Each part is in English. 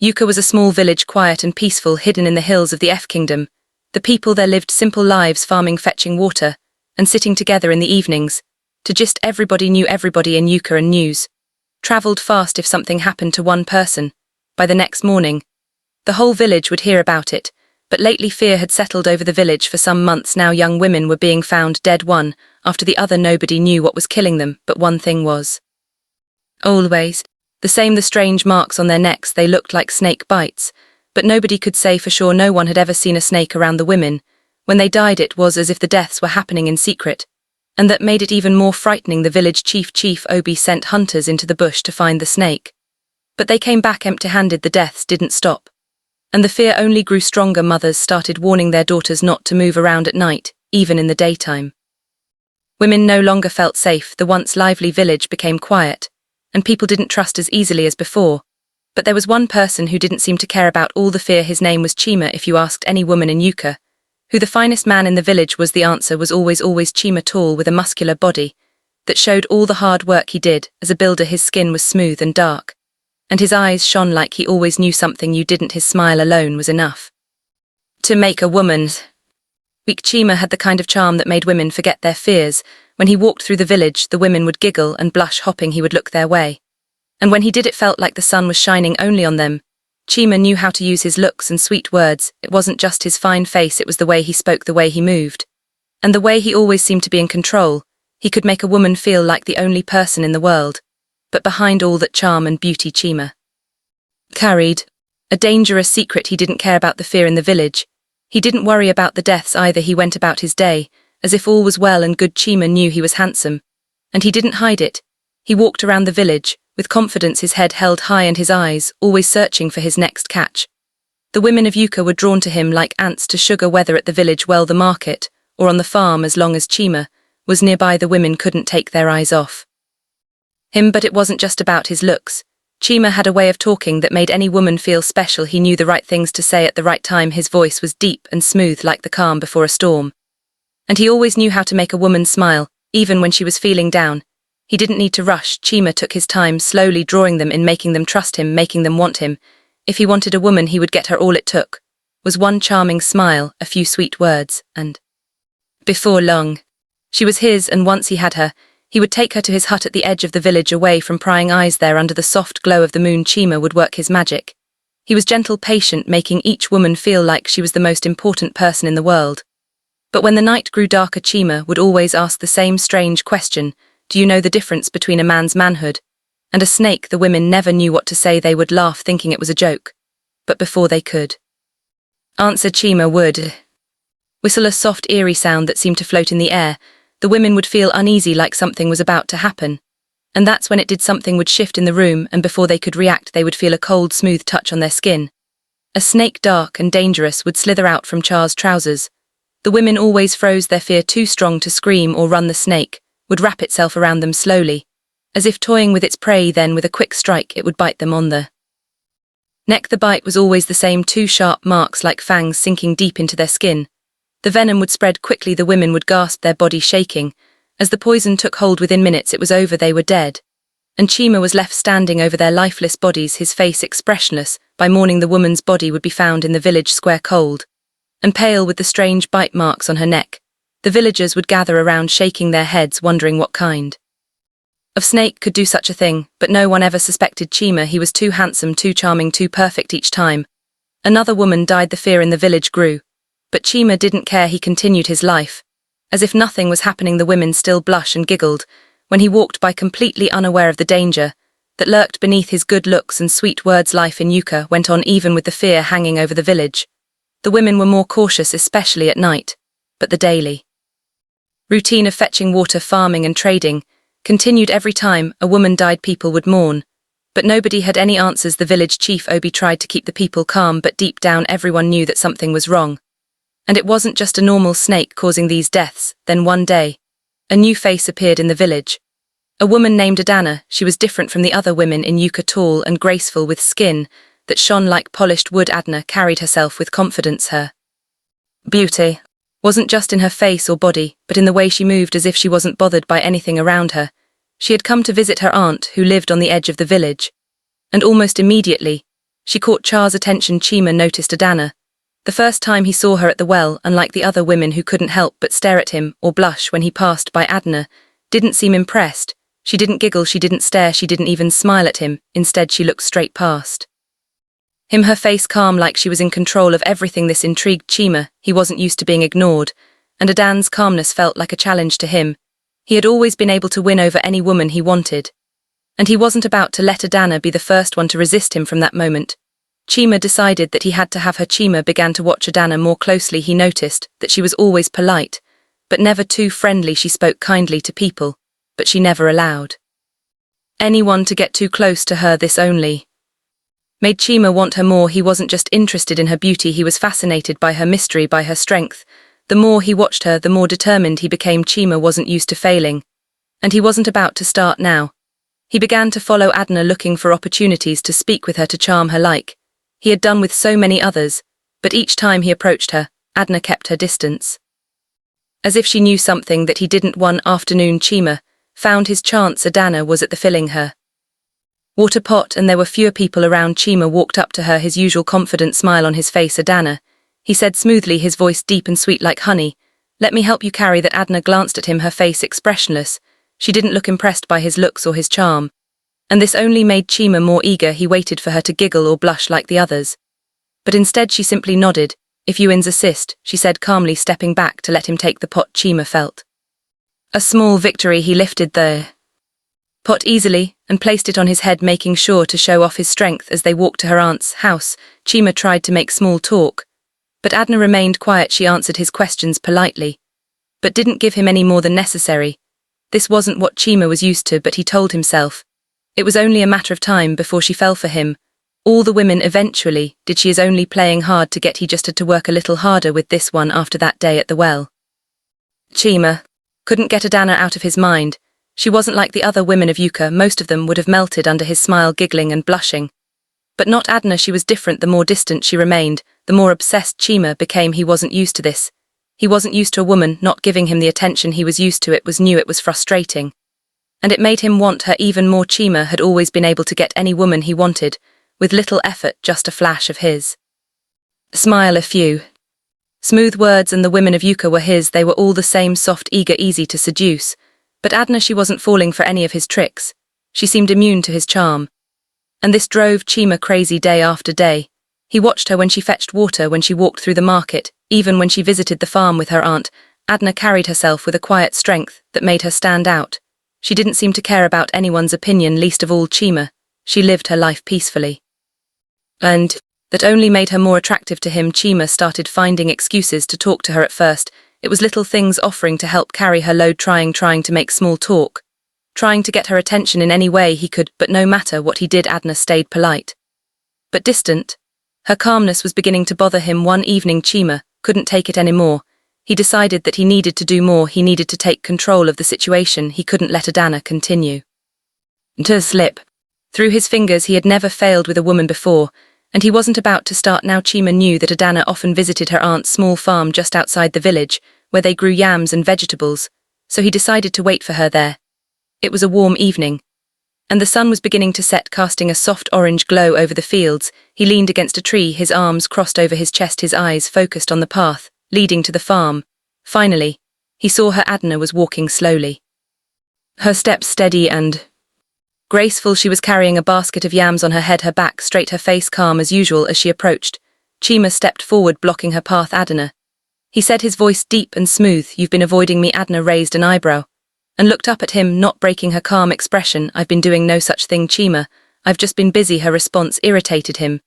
Uka was a small village, quiet and peaceful, hidden in the hills of the F Kingdom. The people there lived simple lives, farming, fetching water, and sitting together in the evenings. To just everybody knew everybody in Uka, and news travelled fast if something happened to one person. By the next morning, the whole village would hear about it, but lately fear had settled over the village. For some months now, young women were being found dead, one after the other. Nobody knew what was killing them, but one thing was always the same: the strange marks on their necks. They looked like snake bites, but nobody could say for sure. No one had ever seen a snake around the women. When they died, it was as if the deaths were happening in secret, and that made it even more frightening. The village Chief Obi sent hunters into the bush to find the snake, but they came back empty-handed. The deaths didn't stop, and the fear only grew stronger. Mothers started warning their daughters not to move around at night, even in the daytime. Women no longer felt safe. The once lively village became quiet, and people didn't trust as easily as before. But there was one person who didn't seem to care about all the fear. His name was Chima. If you asked any woman in Uka who the finest man in the village was, the answer was always Chima, tall with a muscular body that showed all the hard work he did as a builder. His skin was smooth and dark, and his eyes shone like he always knew something you didn't. His smile alone was enough to make a woman's weak. Chima had the kind of charm that made women forget their fears. When he walked through the village, the women would giggle and blush. Hopping, he would look their way, and when he did, it felt like the sun was shining only on them. Chima knew how to use his looks and sweet words. It wasn't just his fine face, it was the way he spoke, the way he moved, and the way he always seemed to be in control. He could make a woman feel like the only person in the world. But behind all that charm and beauty, Chima carried a dangerous secret. He didn't care about the fear in the village. He didn't worry about the deaths either. He went about his day as if all was well and good. Chima knew he was handsome, and he didn't hide it. He walked around the village with confidence, his head held high and his eyes always searching for his next catch. The women of Uka were drawn to him like ants to sugar, whether at the village well, the market, or on the farm. As long as Chima was nearby, the women couldn't take their eyes off him. But it wasn't just about his looks. Chima had a way of talking that made any woman feel special. He knew the right things to say at the right time. His voice was deep and smooth like the calm before a storm, and he always knew how to make a woman smile, even when she was feeling down. He didn't need to rush. Chima took his time, slowly drawing them in, making them trust him, making them want him. If he wanted a woman, he would get her. All it took was one charming smile, a few sweet words, and before long, she was his. And once he had her, he would take her to his hut at the edge of the village, away from prying eyes. There, under the soft glow of the moon, Chima would work his magic. He was gentle, patient, making each woman feel like she was the most important person in the world. But when the night grew darker, Chima would always ask the same strange question: do you know the difference between a man's manhood and a snake? The women never knew what to say. They would laugh, thinking it was a joke. But before they could answer, Chima would whistle a soft, eerie sound that seemed to float in the air. The women would feel uneasy, like something was about to happen. And that's when it did. Something would shift in the room, and before they could react, they would feel a cold, smooth touch on their skin. A snake, dark and dangerous, would slither out from Char's trousers. The women always froze, their fear too strong to scream or run. The snake would wrap itself around them slowly, as if toying with its prey. Then, with a quick strike, it would bite them on the neck. The bite was always the same, two sharp marks like fangs sinking deep into their skin. The venom would spread quickly. The women would gasp, their body shaking. As the poison took hold, within minutes it was over. They were dead, and Chima was left standing over their lifeless bodies, his face expressionless. By morning, the woman's body would be found in the village square, cold and pale, with the strange bite marks on her neck. The villagers would gather around, shaking their heads, wondering what kind of snake could do such a thing. But no one ever suspected Chima. He was too handsome, too charming, too perfect. Each time another woman died, the fear in the village grew. But Chima didn't care. He continued his life as if nothing was happening. The women still blushed and giggled when he walked by, completely unaware of the danger that lurked beneath his good looks and sweet words. Life in Uka went on, even with the fear hanging over the village. The women were more cautious, especially at night, but the daily routine of fetching water, farming and trading continued. Every time a woman died, people would mourn, but nobody had any answers. The village chief Obi tried to keep the people calm, but deep down everyone knew that something was wrong. And it wasn't just a normal snake causing these deaths. Then one day, a new face appeared in the village. A woman named Adanna. She was different from the other women in Uka, tall and graceful, with skin that shone like polished wood. Adanna carried herself with confidence. Her beauty wasn't just in her face or body, but in the way she moved, as if she wasn't bothered by anything around her. She had come to visit her aunt, who lived on the edge of the village, and almost immediately, She caught Char's attention. Chima noticed Adanna. The first time he saw her at the well, unlike the other women who couldn't help but stare at him or blush when he passed by, Adanna didn't seem impressed. She didn't giggle, she didn't stare, she didn't even smile at him. Instead, she looked straight past him, her face calm like she was in control of everything. This intrigued Chima. He wasn't used to being ignored, and Adanna's calmness felt like a challenge to him. He had always been able to win over any woman he wanted, and he wasn't about to let Adanna be the first one to resist him from that moment. Chima decided that he had to have her. Chima began to watch Adanna more closely. He noticed that she was always polite, but never too friendly. She spoke kindly to people, but she never allowed anyone to get too close to her. This only made Chima want her more. He wasn't just interested in her beauty, he was fascinated by her mystery, by her strength. The more he watched her, the more determined he became. Chima wasn't used to failing, and he wasn't about to start now. He began to follow Adanna, looking for opportunities to speak with her, to charm her like he had done with so many others, but each time he approached her, Adanna kept her distance, as if she knew something that he didn't. One afternoon, Chima found his chance. Adanna was at the filling her water pot, and there were fewer people around. Chima walked up to her, his usual confident smile on his face. Adanna, he said smoothly, his voice deep and sweet like honey, let me help you carry that. Adanna glanced at him, her face expressionless. She didn't look impressed by his looks or his charm, and this only made Chima more eager. He waited for her to giggle or blush like the others, but instead she simply nodded. If you insist, she said calmly, stepping back to let him take the pot. Chima felt a small victory. He lifted the pot easily and placed it on his head, making sure to show off his strength. As they walked to her aunt's house, Chima tried to make small talk, but Adanna remained quiet. She answered his questions politely, but didn't give him any more than necessary. This wasn't what Chima was used to, but he told himself it was only a matter of time before she fell for him. All the women eventually did. She is only playing hard to get. He just had to work a little harder with this one. After that day at the well, Chima couldn't get Adanna out of his mind. She wasn't like the other women of Ukoja. Most of them would have melted under his smile, giggling and blushing. But not Adanna. She was different. The more distant she remained, the more obsessed Chima became. He wasn't used to this. He wasn't used to a woman not giving him the attention he was used to. It was new, it was frustrating, and it made him want her even more. Chima had always been able to get any woman he wanted, with little effort, just a flash of his smile, a few smooth words, and the women of Ukoja were his. They were all the same, soft, eager, easy to seduce. But Adanna, she wasn't falling for any of his tricks. She seemed immune to his charm, and this drove Chima crazy. Day after day, he watched her when she fetched water, when she walked through the market, even when she visited the farm with her aunt. Adanna carried herself with a quiet strength that made her stand out. She didn't seem to care about anyone's opinion, least of all Chima. She lived her life peacefully, and that only made her more attractive to him. Chima started finding excuses to talk to her. At first, it was little things, offering to help carry her load, trying to make small talk, trying to get her attention in any way he could. But no matter what he did, Adanna stayed polite but distant. Her calmness was beginning to bother him. One evening, Chima couldn't take it anymore. He decided that he needed to do more. He needed to take control of the situation. He couldn't let Adanna continue to slip through his fingers. He had never failed with a woman before, and he wasn't about to start now. Chima knew that Adanna often visited her aunt's small farm just outside the village, where they grew yams and vegetables, so he decided to wait for her there. It was a warm evening, and the sun was beginning to set, casting a soft orange glow over the fields. He leaned against a tree, his arms crossed over his chest, his eyes focused on the path leading to the farm. Finally, he saw her. Adanna was walking slowly, her steps steady and graceful. She was carrying a basket of yams on her head, her back straight, her face calm as usual. As she approached, Chima stepped forward, blocking her path. Adanna, he said, his voice deep and smooth, you've been avoiding me. Adanna raised an eyebrow and looked up at him, not breaking her calm expression. I've been doing no such thing, Chima. I've just been busy. Her response irritated him.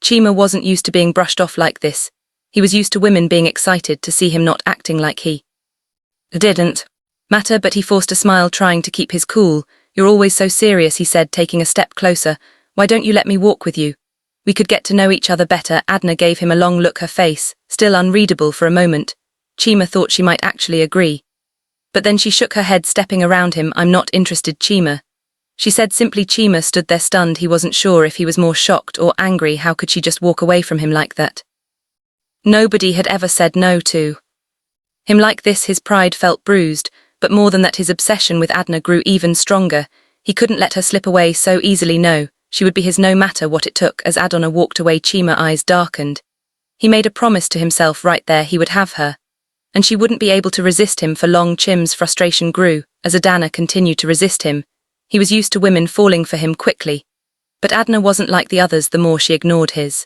Chima wasn't used to being brushed off like this. He was used to women being excited to see him, not acting like he didn't matter. But he forced a smile, trying to keep his cool. You're always so serious, he said, taking a step closer. Why don't you let me walk with you? We could get to know each other better. Adanna gave him a long look, her face still unreadable for a moment. Chima thought she might actually agree, but then she shook her head, stepping around him. I'm not interested, Chima, she said simply. Chima stood there stunned. He wasn't sure if he was more shocked or angry. How could she just walk away from him like that? Nobody had ever said no to him like this. His pride felt bruised, but more than that, his obsession with Adanna grew even stronger. He couldn't let her slip away so easily. No, She would be his no matter what it took. As Adanna walked away, Chima eyes darkened. He made a promise to himself right there he would have her, and she wouldn't be able to resist him for long. Chim's frustration grew as Adanna continued to resist him. He was used to women falling for him quickly, but Adanna wasn't like the others. The more she ignored his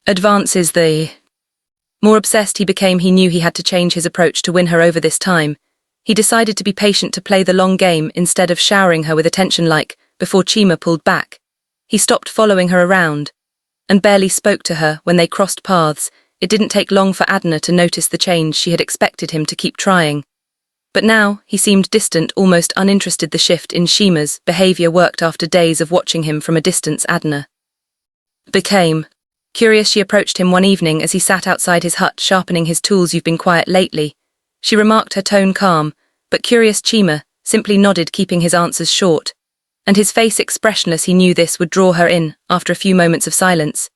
advances, the more obsessed he became. He knew he had to change his approach to win her over this time. He decided to be patient, to play the long game instead of showering her with attention before Chima pulled back. He stopped following her around and barely spoke to her when they crossed paths. It didn't take long for Adanna to notice the change. She had expected him to keep trying, but now he seemed distant, almost uninterested. The shift in Chima's behavior worked. After days of watching him from a distance, Adanna became curious. She approached him one evening as he sat outside his hut sharpening his tools. "You've been quiet lately," she remarked, her tone calm, but curious. Chima simply nodded, keeping his answers short, and his face expressionless. He knew this would draw her in. After a few moments of silence,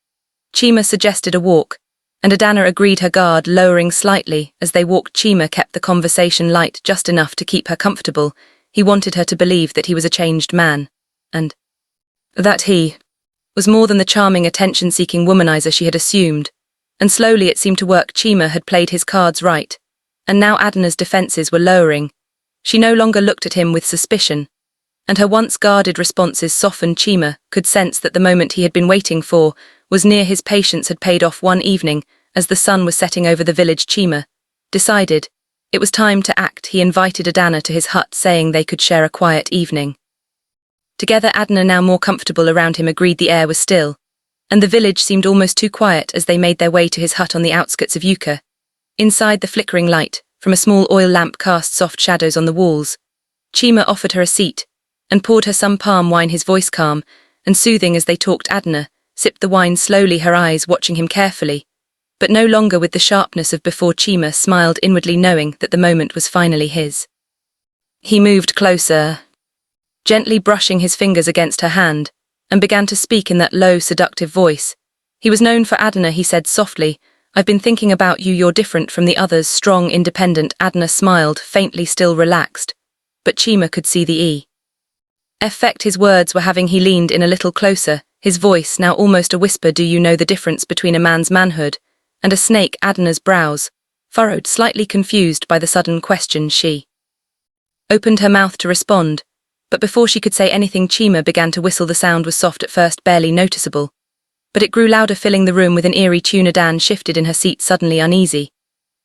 Chima suggested a walk, and Adanna agreed, her guard lowering slightly. As they walked, Chima kept the conversation light, just enough to keep her comfortable. He wanted her to believe that he was a changed man, and that he was more than the charming, attention-seeking womanizer she had assumed. And slowly it seemed to work. Chima had played his cards right, and now Adanna's defenses were lowering. She no longer looked at him with suspicion, and her once guarded responses softened. Chima could sense that the moment he had been waiting for was near. His patience had paid off. One evening, as the sun was setting over the village, Chima decided it was time to act. He invited Adanna to his hut, saying they could share a quiet evening together. Adanna, now more comfortable around him, agreed. The air was still, and the village seemed almost too quiet as they made their way to his hut on the outskirts of Ukoja. Inside, the flickering light from a small oil lamp cast soft shadows on the walls. Chima offered her a seat and poured her some palm wine, his voice calm and soothing as they talked. Adanna sipped the wine slowly, her eyes watching him carefully, but no longer with the sharpness of before. Chima smiled inwardly, knowing that the moment was finally his. He moved closer, gently brushing his fingers against her hand, and began to speak in that low, seductive voice he was known for. "Adanna," he said softly, "I've been thinking about you. You're different from the others, strong, independent." Adanna smiled, faintly, still relaxed, but Chima could see the effect his words were having. He leaned in a little closer, his voice now almost a whisper. "Do you know the difference between a man's manhood and a snake?" Adanna's brows furrowed, slightly confused by the sudden question. She opened her mouth to respond, but before she could say anything, Chima began to whistle. The sound was soft at first, barely noticeable, but it grew louder, filling the room with an eerie tune. Adanna shifted in her seat, suddenly uneasy,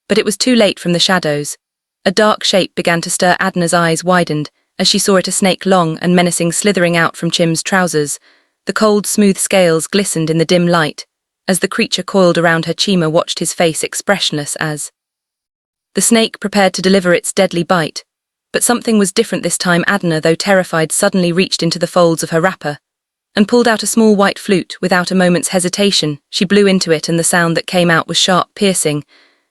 but it was too late. From the shadows, a dark shape began to stir. Adanna's eyes widened as she saw it, a snake, long and menacing, slithering out from Chim's trousers. The cold, smooth scales glistened in the dim light as the creature coiled around her. Chima watched, his face expressionless as the snake prepared to deliver its deadly bite. But something was different this time. Adanna, though terrified, suddenly reached into the folds of her wrapper and pulled out a small white flute. Without a moment's hesitation, she blew into it, and the sound that came out was sharp, piercing,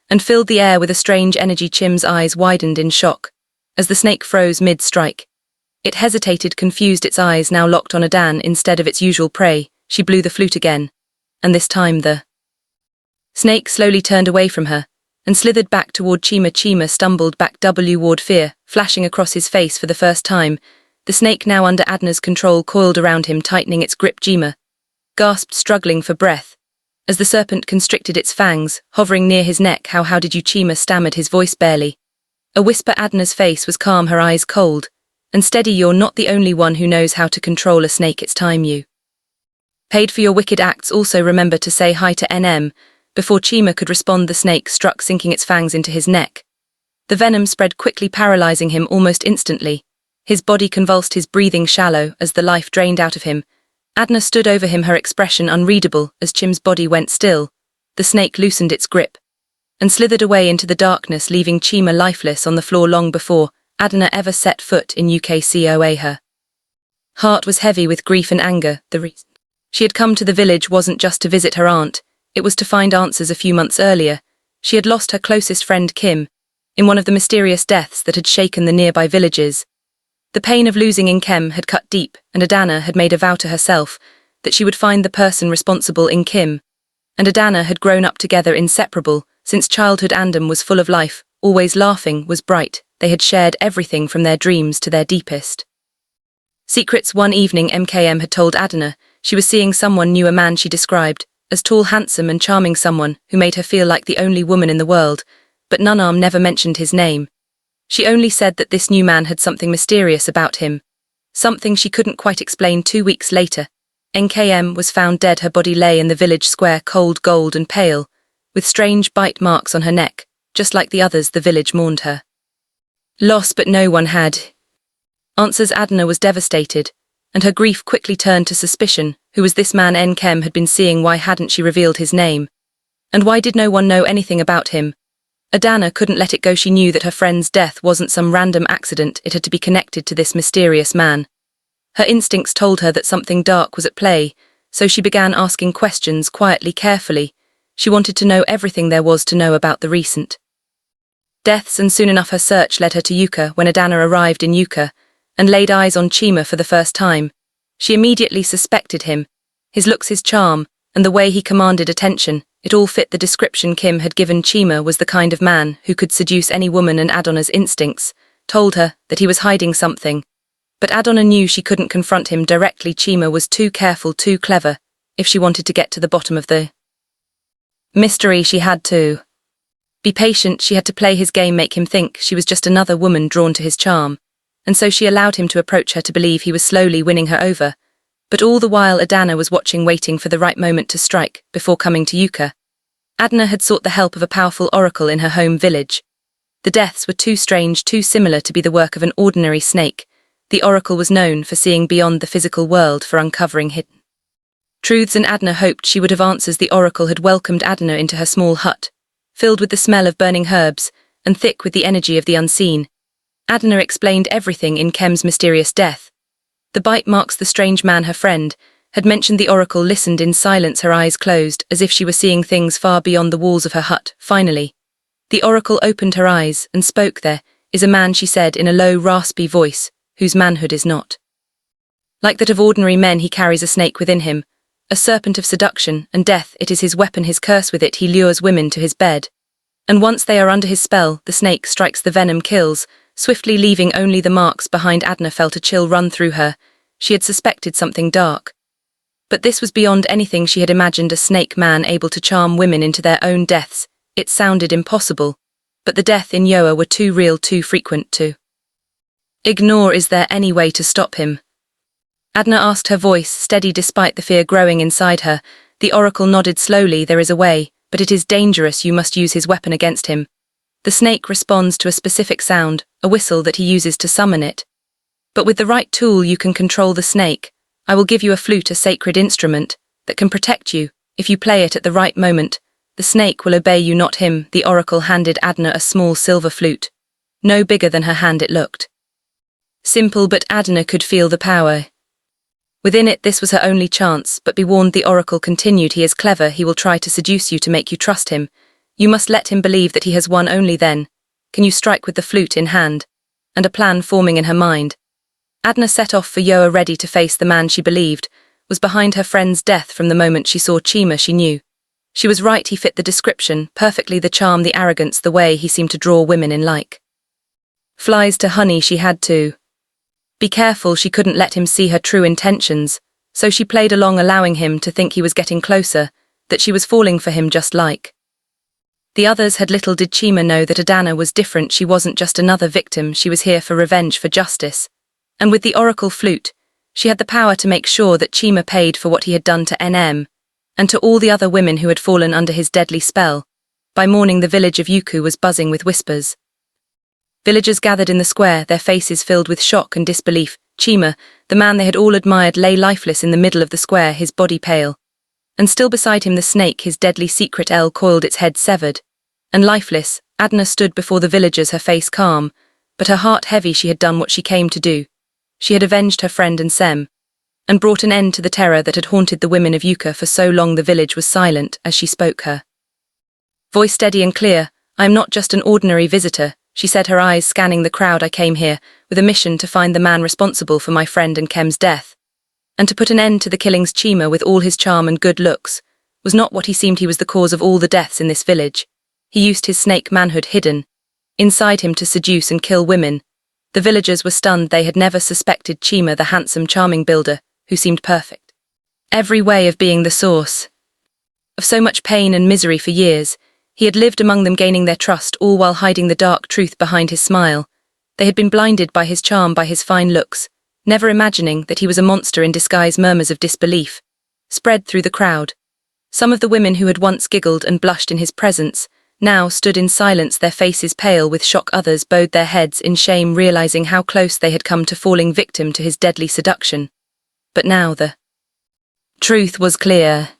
and filled the air with a strange energy. Chim's eyes widened in shock as the snake froze mid-strike. It hesitated, confused, its eyes now locked on Adanna instead of its usual prey. She blew the flute again, and this time the snake slowly turned away from her and slithered back toward Chima. Chima stumbled back, ward fear flashing across his face for the first time. The snake, now under Adanna's control, coiled around him, tightening its grip. Chima gasped, struggling for breath, as the serpent constricted its fangs, hovering near his neck. How did you?" Chima stammered, his voice barely a whisper. Adanna's face was calm, her eyes cold and steady. "You're not the only one who knows how to control a snake. It's time you paid for your wicked acts. Also remember to say hi to Nkem." Before Chima could respond, the snake struck, sinking its fangs into his neck. The venom spread quickly, paralyzing him almost instantly. His body convulsed, his breathing shallow as the life drained out of him. Adanna stood over him, her expression unreadable. As Chim's body went still, the snake loosened its grip and slithered away into the darkness, leaving Chima lifeless on the floor. Long before Adanna ever set foot in Ukoja, her heart was heavy with grief and anger. The reason she had come to the village wasn't just to visit her aunt, it was to find answers. A few months earlier, she had lost her closest friend Nkem in one of the mysterious deaths that had shaken the nearby villages. The pain of losing Nkem had cut deep, and Adanna had made a vow to herself that she would find the person responsible. Nkem and Adanna had grown up together, inseparable since childhood. Nkem was full of life, always laughing, was bright. They had shared everything from their dreams to their deepest Secrets. One evening Nkem had told Adanna she was seeing someone new, a man she described as tall, handsome and charming, someone who made her feel like the only woman in the world, but Nunarm never mentioned his name. She only said that this new man had something mysterious about him, something she couldn't quite explain. 2 weeks later, Nkem was found dead. Her body lay in the village square, cold, gold and pale, with strange bite marks on her neck, just like the others. The village mourned her loss, but no one had answers. Adanna was devastated, and her grief quickly turned to suspicion. Who was this man Nkem had been seeing? Why hadn't she revealed his name? And why did no one know anything about him? Adanna couldn't let it go. She knew that her friend's death wasn't some random accident. It had to be connected to this mysterious man. Her instincts told her that something dark was at play, so she began asking questions quietly, carefully. She wanted to know everything there was to know about the recent deaths, and soon enough her search led her to Ukoja. When Adanna arrived in Ukoja and laid eyes on Chima for the first time, she immediately suspected him. His looks, his charm, and the way he commanded attention, it all fit the description Kim had given. Chima was the kind of man who could seduce any woman, and Adanna's instincts told her that he was hiding something. But Adanna knew she couldn't confront him directly. Chima was too careful, too clever. If she wanted to get to the bottom of the mystery, she had to be patient. She had to play his game, make him think she was just another woman drawn to his charm. And so she allowed him to approach her, to believe he was slowly winning her over. But all the while Adanna was watching, waiting for the right moment to strike. Before coming to Ukoja, Adanna had sought the help of a powerful oracle in her home village. The deaths were too strange, too similar to be the work of an ordinary snake. The oracle was known for seeing beyond the physical world, for uncovering hidden truths, and Adanna hoped she would have answers. The oracle had welcomed Adanna into her small hut, filled with the smell of burning herbs and thick with the energy of the unseen. Adanna explained everything in Nkem's mysterious death. The bite marks, the strange man her friend had mentioned. The oracle listened in silence, her eyes closed, as if she were seeing things far beyond the walls of her hut. Finally, the oracle opened her eyes and spoke. There is a man, she said in a low, raspy voice, whose manhood is not like that of ordinary men. He carries a snake within him, a serpent of seduction and death. It is his weapon, his curse. With it he lures women to his bed. And once they are under his spell, the snake strikes, the venom kills, swiftly leaving only the marks behind. Adanna felt a chill run through her. She had suspected something dark, but this was beyond anything she had imagined. A snake man able to charm women into their own deaths. It sounded impossible, but the death in Yoa were too real, too frequent to ignore. Is there any way to stop him? Adanna asked, her voice steady despite the fear growing inside her. The oracle nodded slowly. There is a way, but it is dangerous. You must use his weapon against him. The snake responds to a specific sound, a whistle that he uses to summon it. But with the right tool you can control the snake. I will give you a flute, a sacred instrument that can protect you. If you play it at the right moment, the snake will obey you, not him. The oracle handed Adanna a small silver flute. No bigger than her hand, it looked simple, but Adanna could feel the power within it. This was her only chance, but be warned, the oracle continued. He is clever. He will try to seduce you, to make you trust him. You must let him believe that he has won. Only then can you strike with the flute in hand. And a plan forming in her mind, Adanna set off for Yoa, ready to face the man she believed was behind her friend's death. From the moment she saw Chima, she knew she was right. He fit the description perfectly, the charm, the arrogance, the way he seemed to draw women in like flies to honey. She had to be careful. She couldn't let him see her true intentions, so she played along, allowing him to think he was getting closer, that she was falling for him just like the others had. Little did Chima know that Adanna was different. She wasn't just another victim. She was here for revenge, for justice. And with the oracle flute, she had the power to make sure that Chima paid for what he had done to Nkem, and to all the other women who had fallen under his deadly spell. By morning the village of Ukoja was buzzing with whispers. Villagers gathered in the square, their faces filled with shock and disbelief. Chima, the man they had all admired, lay lifeless in the middle of the square, his body pale. And still beside him the snake, his deadly secret L, coiled, its head severed. And lifeless, Adanna stood before the villagers, her face calm, but her heart heavy. She had done what she came to do. She had avenged her friend Nkem, and brought an end to the terror that had haunted the women of Ukoja for so long. The village was silent as she spoke, her voice steady and clear. I am not just an ordinary visitor, she said, her eyes scanning the crowd. I came here with a mission to find the man responsible for my friend Nkem's death, and to put an end to the killings. Chima, with all his charm and good looks, was not what he seemed. He was the cause of all the deaths in this village. He used his snake manhood hidden inside him to seduce and kill women. The villagers were stunned. They had never suspected Chima, the handsome, charming builder, who seemed perfect. Every way of being the source of so much pain and misery for years. He had lived among them, gaining their trust, all while hiding the dark truth behind his smile. They had been blinded by his charm, by his fine looks, never imagining that he was a monster in disguise. Murmurs of disbelief spread through the crowd. Some of the women who had once giggled and blushed in his presence now stood in silence, their faces pale with shock. Others bowed their heads in shame, realizing how close they had come to falling victim to his deadly seduction. But now the truth was clear.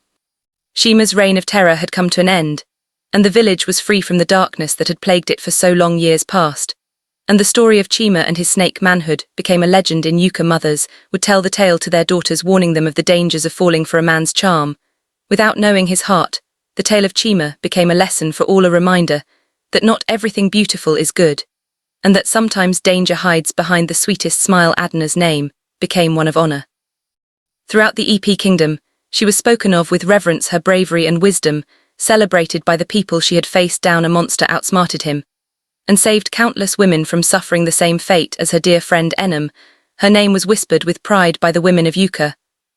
Chima's reign of terror had come to an end, and the village was free from the darkness that had plagued it for so long. Years past, and the story of Chima and his snake Manhood became a legend. In Ukoja, mothers would tell the tale to their daughters, warning them of the dangers of falling for a man's charm without knowing his heart. The tale of Chima became a lesson for all, a reminder that not everything beautiful is good, and that sometimes danger hides behind the sweetest smile. Adanna's name became one of honor. Throughout the EP kingdom, she was spoken of with reverence. Her bravery and wisdom celebrated by the people. She had faced down a monster, outsmarted him, and saved countless women from suffering the same fate as her dear friend Nkem. Her name was whispered with pride by the women of Ukoja,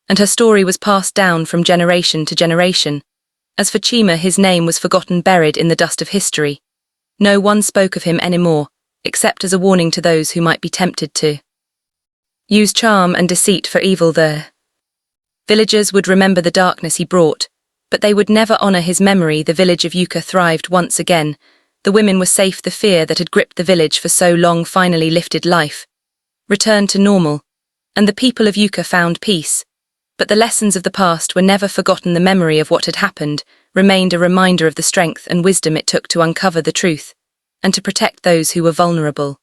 and her story was passed down from generation to generation. As for Chima, his name was forgotten, buried in the dust of history. No one spoke of him anymore, except as a warning to those who might be tempted to use charm and deceit for evil. The villagers would remember the darkness he brought, but they would never honor his memory. The village of Ukoja thrived once again. The women were safe. The fear that had gripped the village for so long finally lifted. Life returned to normal, and the people of Ukoja found peace. But the lessons of the past were never forgotten. The memory of what had happened remained a reminder of the strength and wisdom it took to uncover the truth and to protect those who were vulnerable.